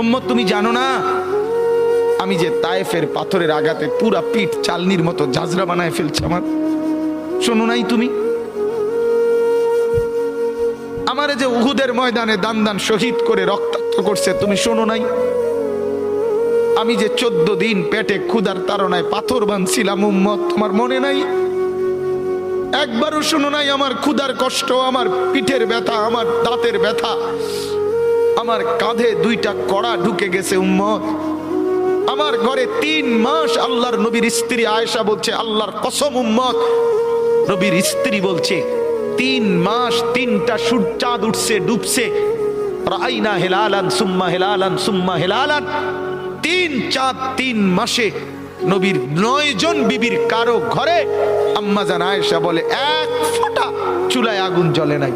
উম্মত তুমি জানো না আমি যে তায়েফের পাথরের আঘাতে পুরা পিঠ চালনির মতো জাজরা বানায় ফেলছে আমার? শোনো নাই তুমি? আমারে যে উহুদের ময়দানে দান দান শহীদ করে রক্তাক্ত করছে, তুমি শোনো নাই? আমি যে 14 দিন পেটে ক্ষুধার তাড়নায় পাথর বাঁধছিলাম, উম্মত তোমার মনে নাই? একবারও শোনো নাই আমার ক্ষুধার কষ্ট, আমার পিঠের ব্যথা, আমার দাঁতের ব্যথা, আমার কাঁধে 2টা কড়া ঢুকে গেছে? উম্মত, আমার ঘরে 3 মাস আল্লাহর নবীর স্ত্রী আয়েশা বলছে, আল্লাহর কসম উম্মত, নবীর স্ত্রী বলছে 3 মাস 3টা চাঁদ উঠছে ডুবছে, রাইনা হেলালান সুম্মা হেলালান সুম্মা হেলালান, 3 চাঁদ 3 মাসে নবীর 9 জন বিবির কারো ঘরে আম্মা জান আয়েশা বলে 1 ফোঁটা চুলায় আগুন জ্বলে নাই।